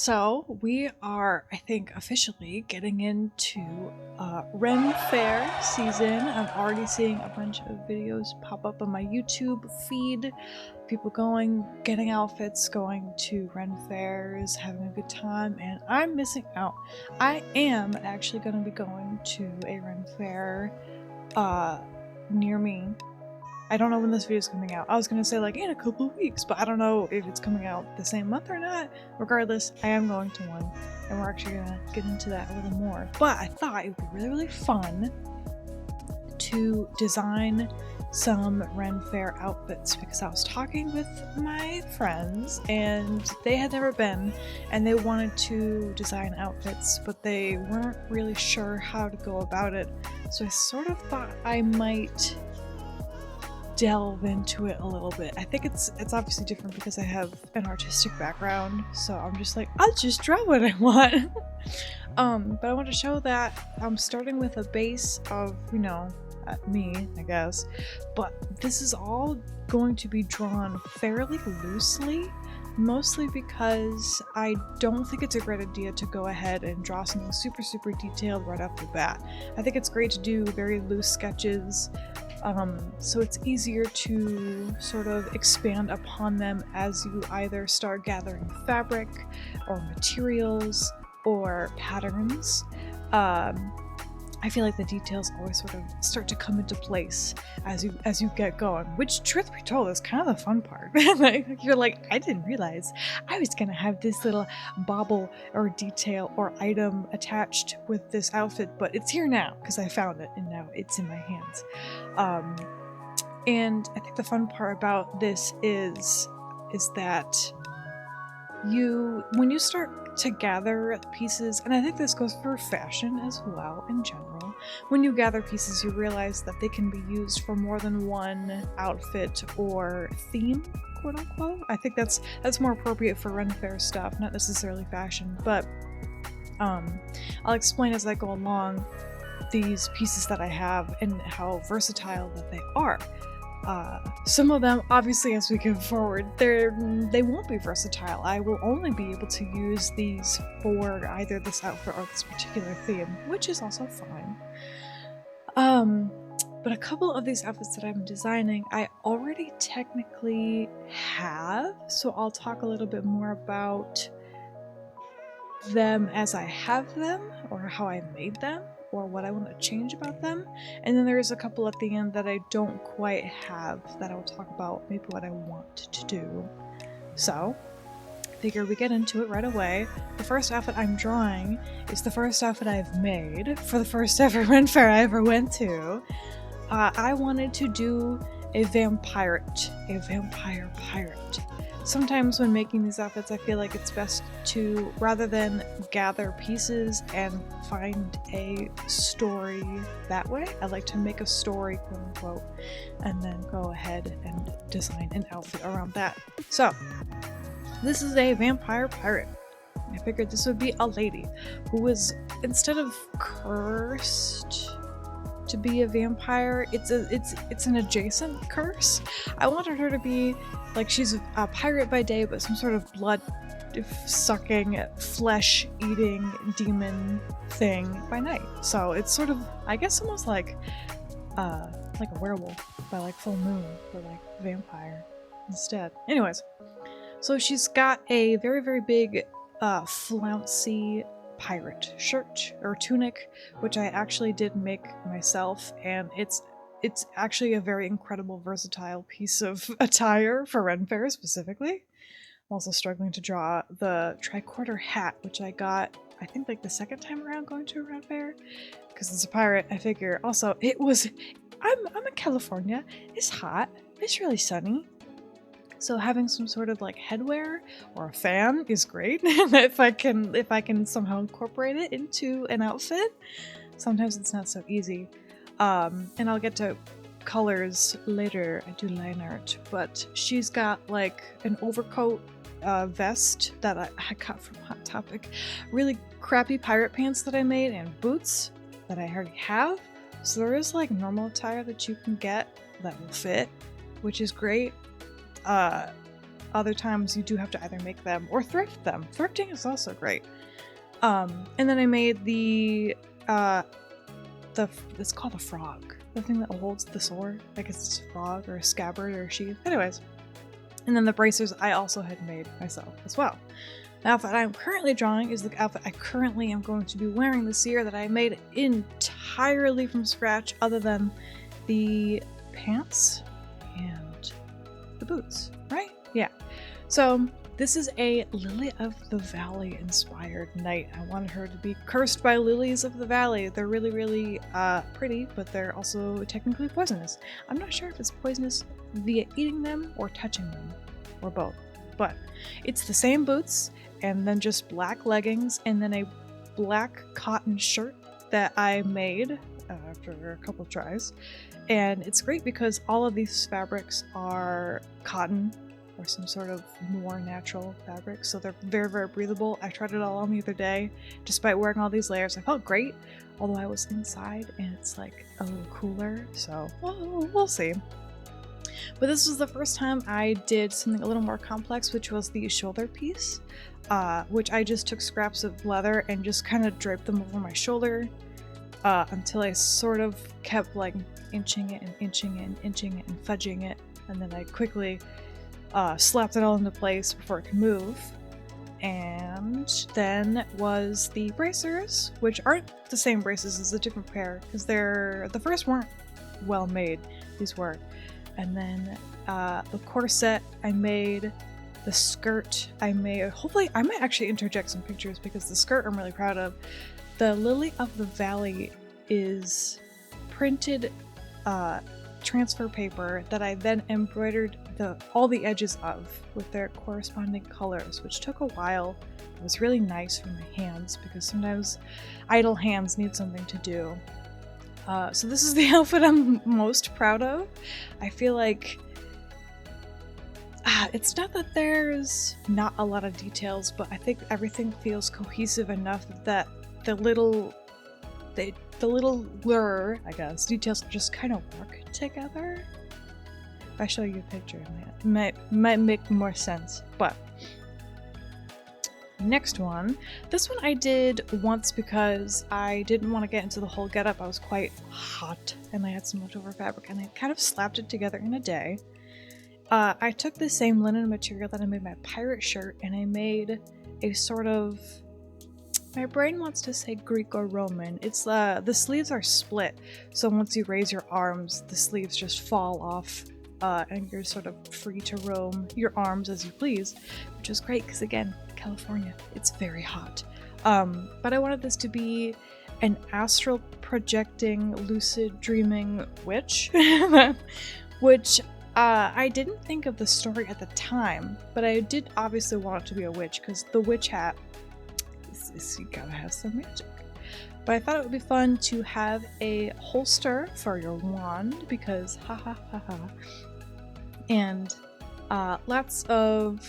So we are, I think, officially getting into REN FAIRE season. I'm already seeing a bunch of videos pop up on my YouTube feed. People getting outfits, going to REN fairs, having a good time, and I'm missing out. I am actually going to be going to a REN fair near me. I don't know when this video is coming out. I was going to say like in a couple of weeks, but I don't know if it's coming out the same month or not. Regardless, I am going to one, and we're actually going to get into that a little more. But I thought it would be really, really fun to design some REN fair outfits because I was talking with my friends and they had never been and they wanted to design outfits, but they weren't really sure how to go about it. So I sort of thought I might delve into it a little bit. I think it's obviously different because I have an artistic background, so I'm just like, I'll just draw what I want. But I want to show that I'm starting with a base of, you know, me, I guess, but this is all going to be drawn fairly loosely, mostly because I don't think it's a great idea to go ahead and draw something super, super detailed right off the bat. I think it's great to do very loose sketches, so it's easier to sort of expand upon them as you either start gathering fabric or materials or patterns. I feel like the details always sort of start to come into place as you get going, which, truth be told, is kind of the fun part. Like, you're like, I didn't realize I was gonna have this little bauble or detail or item attached with this outfit, but it's here now because I found it and now it's in my hands. And I think the fun part about this is that when you start to gather pieces, and I think this goes for fashion as well in general, when you gather pieces you realize that they can be used for more than one outfit or theme, quote unquote. I think that's more appropriate for REN fair stuff, not necessarily fashion, but I'll explain as I go along these pieces that I have and how versatile that they are. Some of them, obviously, as we go forward, they won't be versatile. I will only be able to use these for either this outfit or this particular theme, which is also fine. But a couple of these outfits that I'm designing, I already technically have, so I'll talk a little bit more about them as I have them, or how I made them, or what I want to change about them. And then there's a couple at the end that I don't quite have that I'll talk about maybe what I want to do. So, I figure we get into it right away. The first outfit I'm drawing is the first outfit I've made for the first ever REN fair I ever went to. I wanted to do a vampire pirate. Sometimes when making these outfits, I feel like it's best to, rather than gather pieces and find a story that way, I like to make a story, quote unquote, and then go ahead and design an outfit around that. So, this is a vampire pirate. I figured this would be a lady who was, instead of cursed to be a vampire, it's an adjacent curse. I wanted her to be like she's a pirate by day, but some sort of blood-sucking, flesh-eating demon thing by night. So it's sort of, I guess, almost like a werewolf by like full moon, but like vampire instead. Anyways, so she's got a very, very big, flouncy pirate shirt or tunic, which I actually did make myself, and it's actually a very incredible, versatile piece of attire for REN fair specifically. I'm also struggling to draw the tricorder hat, which I got, I think, like the second time around going to a REN fair, because it's a pirate. I figure also I'm in California, it's hot, it's really sunny. So having some sort of like headwear or a fan is great if I can somehow incorporate it into an outfit. Sometimes it's not so easy. And I'll get to colors later. I do line art, but she's got like an overcoat vest that I got from Hot Topic, really crappy pirate pants that I made, and boots that I already have. So there is like normal attire that you can get that will fit, which is great. other times you do have to either make them or thrift them. Thrifting is also great. And then I made it's called a frog. The thing that holds the sword. I guess it's a frog or a scabbard or a sheath. Anyways. And then the bracers I also had made myself as well. The outfit I'm currently drawing is the outfit I currently am going to be wearing this year that I made entirely from scratch, other than the pants and the boots, right? Yeah. So this is a Lily of the Valley inspired knight. I wanted her to be cursed by lilies of the valley. They're really, really pretty, but they're also technically poisonous. I'm not sure if it's poisonous via eating them or touching them, or both. But it's the same boots, and then just black leggings, and then a black cotton shirt that I made after a couple tries. And it's great because all of these fabrics are cotton or some sort of more natural fabric, so they're very, very breathable. I tried it all on the other day. Despite wearing all these layers, I felt great, although I was inside and it's like a little cooler, so we'll see. But this was the first time I did something a little more complex, which was the shoulder piece, which I just took scraps of leather and just kind of draped them over my shoulder until I sort of kept like inching it and inching it and inching it and fudging it, and then I quickly slapped it all into place before it could move. And then was the bracers, which aren't the same braces as a different pair, because the first weren't well made, these were. And then the corset I made, the skirt I made. Hopefully I might actually interject some pictures because the skirt I'm really proud of. The Lily of the Valley is printed transfer paper that I then embroidered all the edges of with their corresponding colors, which took a while. It was really nice for my hands because sometimes idle hands need something to do. So this is the outfit I'm most proud of. I feel like it's not that there's not a lot of details, but I think everything feels cohesive enough that the little I guess, details just kind of work together. If I show you a picture, it might make more sense. But next one. This one I did once because I didn't want to get into the whole getup. I was quite hot and I had some leftover fabric and I kind of slapped it together in a day. I took the same linen material that I made my pirate shirt and I made a sort of, my brain wants to say Greco-Roman. It's the sleeves are split, so once you raise your arms, the sleeves just fall off and you're sort of free to roam your arms as you please, which is great because again, California, it's very hot. But I wanted this to be an astral projecting, lucid dreaming witch, which I didn't think of the story at the time, but I did obviously want it to be a witch because the witch hat, you gotta have some magic. But I thought it would be fun to have a holster for your wand because ha ha ha ha. And lots of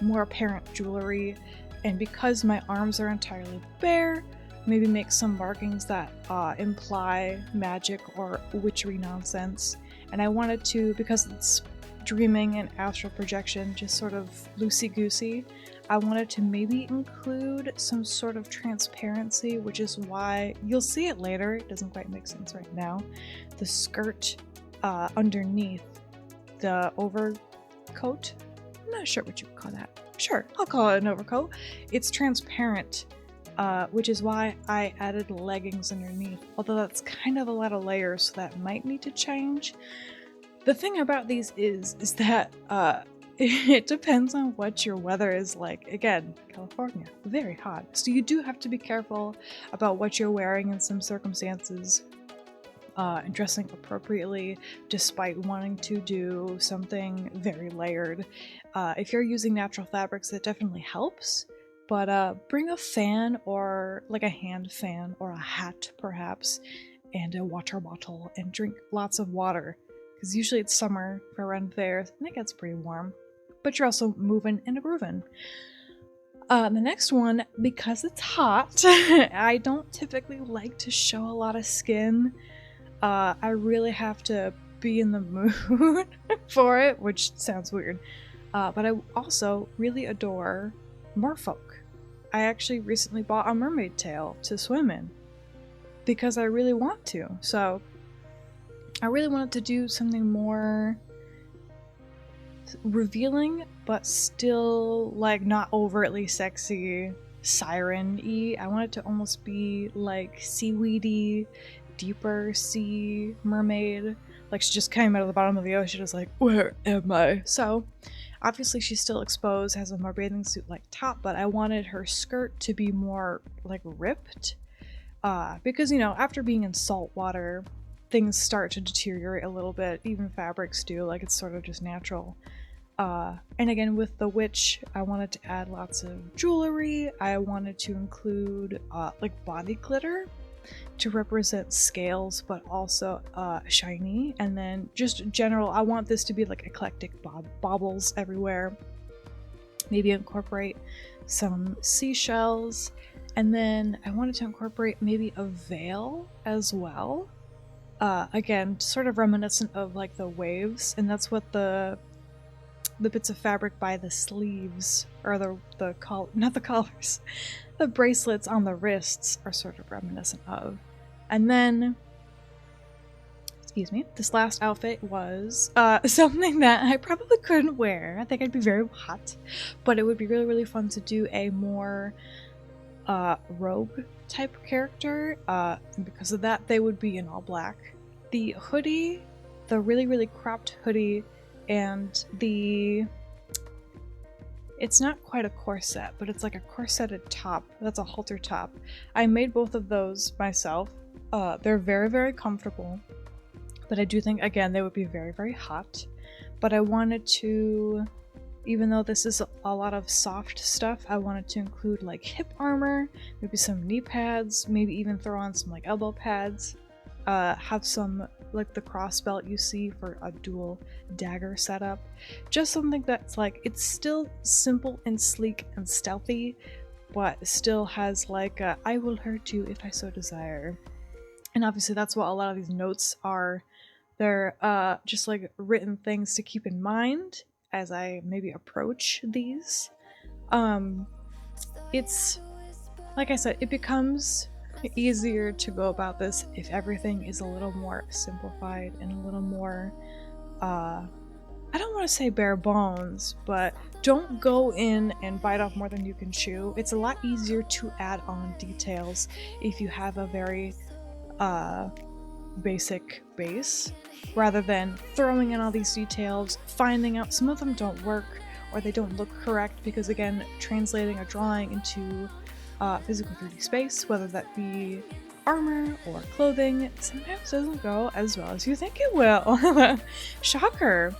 more apparent jewelry, and because my arms are entirely bare, maybe make some markings that imply magic or witchery nonsense. And I wanted to, because it's dreaming and astral projection, just sort of loosey-goosey, I wanted to maybe include some sort of transparency, which is why you'll see it later. It doesn't quite make sense right now. The skirt underneath the overcoat, I'm not sure what you would call that. Sure, I'll call it an overcoat. It's transparent, which is why I added leggings underneath, although that's kind of a lot of layers, so that might need to change. The thing about these is that it depends on what your weather is like. Again, California, very hot. So you do have to be careful about what you're wearing in some circumstances and dressing appropriately despite wanting to do something very layered. If you're using natural fabrics, that definitely helps. But bring a fan, or like a hand fan or a hat perhaps, and a water bottle, and drink lots of water. Because usually it's summer for Ren Faire and it gets pretty warm. But you're also moving and grooving. The next one, because it's hot, I don't typically like to show a lot of skin. I really have to be in the mood for it, which sounds weird. But I also really adore merfolk. I actually recently bought a mermaid tail to swim in because I really want to. So I really wanted to do something more revealing, but still like not overtly sexy siren-y. I want it to almost be like seaweedy, deeper sea mermaid. Like she just came out of the bottom of the ocean, is like, where am I? So obviously she's still exposed, has a more bathing suit like top, but I wanted her skirt to be more like ripped. Because, you know, after being in salt water, things start to deteriorate a little bit. Even fabrics do, like it's sort of just natural. And again, with the witch, I wanted to add lots of jewelry. I wanted to include like body glitter to represent scales, but also shiny. And then just general, I want this to be like eclectic baubles everywhere. Maybe incorporate some seashells. And then I wanted to incorporate maybe a veil as well. Again, sort of reminiscent of like the waves, and that's what the bits of fabric by the sleeves, or not the collars, the bracelets on the wrists are sort of reminiscent of. And then, excuse me, this last outfit was something that I probably couldn't wear. I think I'd be very hot, but it would be really, really fun to do a more rogue type character, and because of that they would be in all black. The hoodie, the really, really cropped hoodie, and it's not quite a corset, but it's like a corseted top. That's a halter top. I made both of those myself. They're very, very comfortable, but I do think, again, they would be very, very hot. But I wanted to, even though this is a lot of soft stuff, I wanted to include like hip armor, maybe some knee pads, maybe even throw on some like elbow pads, have some like the cross belt you see for a dual dagger setup. Just something that's like, it's still simple and sleek and stealthy, but still has like a, I will hurt you if I so desire. And obviously that's what a lot of these notes are. They're just like written things to keep in mind as I maybe approach these. It's, like I said, it becomes easier to go about this if everything is a little more simplified and a little more, I don't want to say bare bones, but don't go in and bite off more than you can chew. It's a lot easier to add on details if you have a very basic base, rather than throwing in all these details, finding out some of them don't work or they don't look correct, because again, translating a drawing into physical 3D space, whether that be armor or clothing, sometimes doesn't go as well as you think it will. Shocker!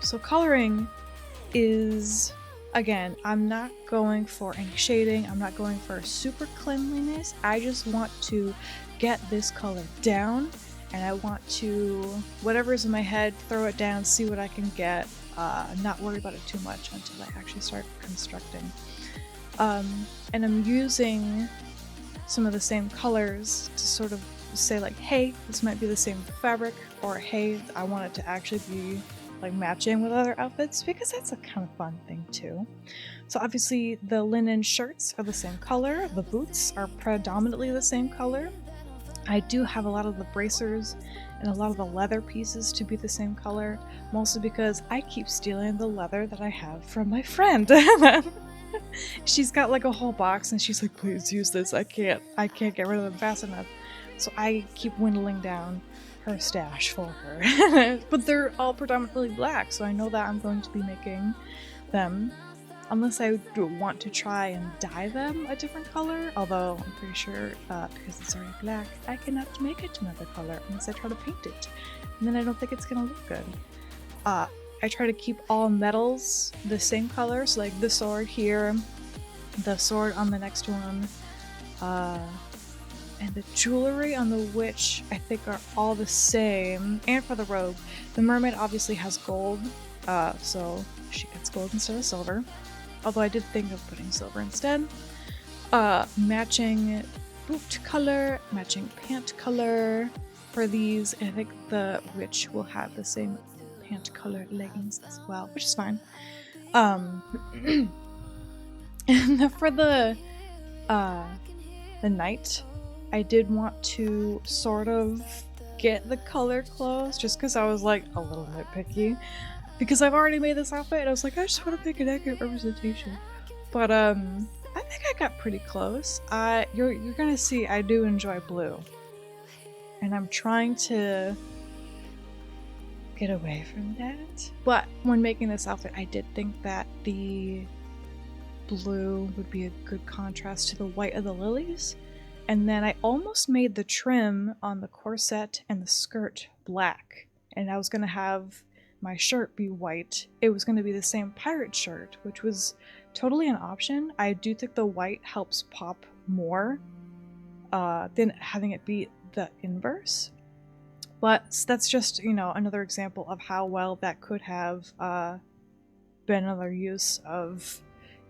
So coloring is, again, I'm not going for any shading, I'm not going for super cleanliness, I just want to get this color down, and I want to, whatever's in my head, throw it down, see what I can get, not worry about it too much until I actually start constructing. And I'm using some of the same colors to sort of say like, hey, this might be the same fabric, or hey, I want it to actually be like matching with other outfits, because that's a kind of fun thing too. So obviously the linen shirts are the same color, the boots are predominantly the same color. I do have a lot of the bracers and a lot of the leather pieces to be the same color, mostly because I keep stealing the leather that I have from my friend. She's got like a whole box and she's like, please use this, I can't get rid of them fast enough. So I keep dwindling down her stash for her. But they're all predominantly black, so I know that I'm going to be making them, unless I want to try and dye them a different color, although I'm pretty sure because it's already black, I cannot make it another color unless I try to paint it, and then I don't think it's gonna look good. I try to keep all metals the same color, so like the sword here, the sword on the next one, and the jewelry on the witch I think are all the same, and for the robe. The mermaid obviously has gold, so she gets gold instead of silver, although I did think of putting silver instead. Matching boot color, matching pant color for these, and I think the witch will have the same hand-colored leggings as well, which is fine. And for the night, I did want to sort of get the color clothes just because I was like a little nitpicky, because I've already made this outfit and I was like, I just want to make an accurate representation. But I think I got pretty close. You're gonna see I do enjoy blue, and I'm trying to get away from that. But when making this outfit, I did think that the blue would be a good contrast to the white of the lilies. And then I almost made the trim on the corset and the skirt black. And I was going to have my shirt be white. It was going to be the same pirate shirt, which was totally an option. I do think the white helps pop more than having it be the inverse. But that's just, you know, another example of how well that could have been another use of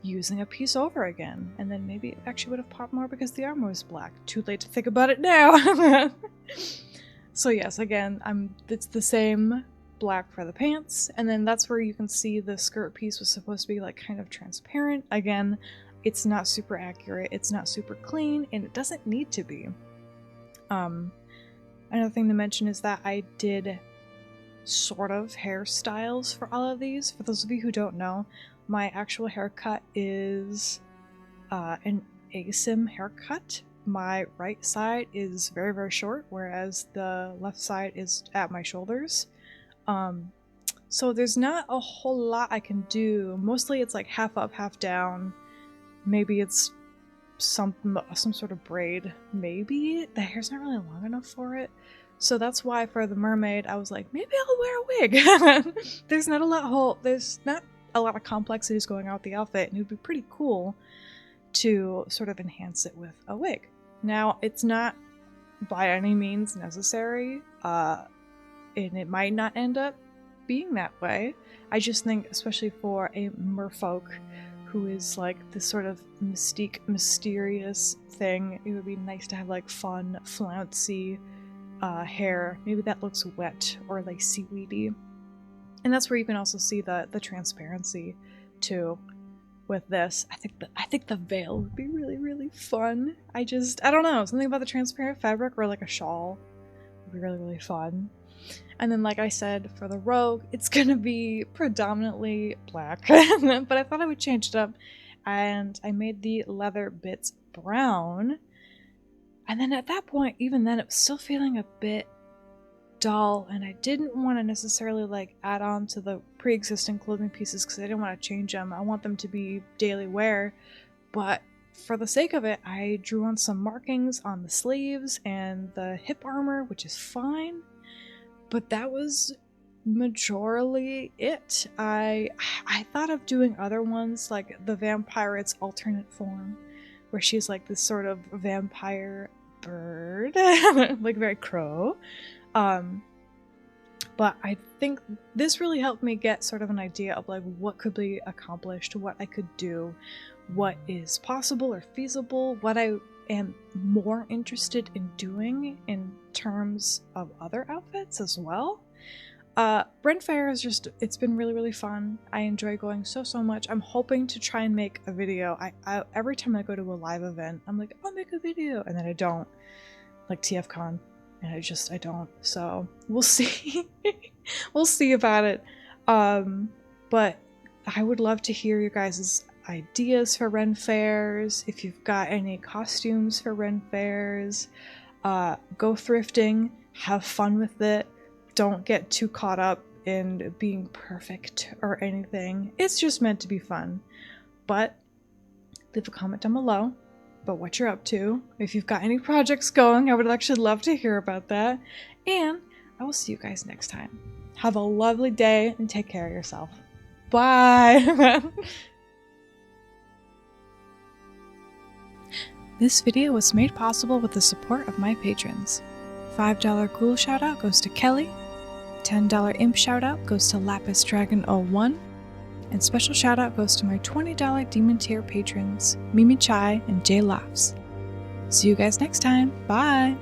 using a piece over again. And then maybe it actually would have popped more because the armor was black. Too late to think about it now. So yes, again, it's the same black for the pants. And then that's where you can see the skirt piece was supposed to be like kind of transparent. Again, it's not super accurate. It's not super clean, and it doesn't need to be. Another thing to mention is that I did sort of hairstyles for all of these. For those of you who don't know, my actual haircut is an ASIM haircut. My right side is very, very short, whereas the left side is at my shoulders. So there's not a whole lot I can do. Mostly it's like half up, half down. Maybe it's some sort of braid. Maybe the hair's not really long enough for it. So that's why for the mermaid I was like, maybe I'll wear a wig. There's not a lot of complexities going on with the outfit, and it would be pretty cool to sort of enhance it with a wig. Now, it's not by any means necessary, and it might not end up being that way. I just think, especially for a merfolk who is like this sort of mysterious thing, it would be nice to have like fun, flouncy hair. Maybe that looks wet or like seaweedy. And that's where you can also see the transparency too with this. I think the veil would be really, really fun. I don't know, something about the transparent fabric or like a shawl would be really, really fun. And then, like I said, for the robe, it's gonna be predominantly black, but I thought I would change it up, and I made the leather bits brown. And then at that point, even then, it was still feeling a bit dull, and I didn't want to necessarily like add on to the pre-existing clothing pieces because I didn't want to change them. I want them to be daily wear, but for the sake of it, I drew on some markings on the sleeves and the hip armor, which is fine. But that was majorly it. I thought of doing other ones, like the vampire's alternate form, where she's like this sort of vampire bird, like very crow. But I think this really helped me get sort of an idea of like what could be accomplished, what I could do, what is possible or feasible, what I am more interested in doing in terms of other outfits as well. REN FAIRE is just, it's been really, really fun. I enjoy going so much. I'm hoping to try and make a video. I every time I go to a live event, I'm like, I'll make a video, and then I don't. Like TFCon, and I don't. So we'll see. We'll see about it. But I would love to hear your guys' ideas for REN FAIREs. If you've got any costumes for REN FAIREs, go thrifting, have fun with it. Don't get too caught up in being perfect or anything. It's just meant to be fun. But leave a comment down below about what you're up to. If you've got any projects going, I would actually love to hear about that. And I will see you guys next time. Have a lovely day and take care of yourself. Bye! This video was made possible with the support of my patrons. $5 Ghoul shoutout goes to Kelly, $10 Imp shoutout goes to Lapis Dragon 01, and special shoutout goes to my $20 Demon Tier patrons, Mimi Chai and Jay Laughs. See you guys next time. Bye!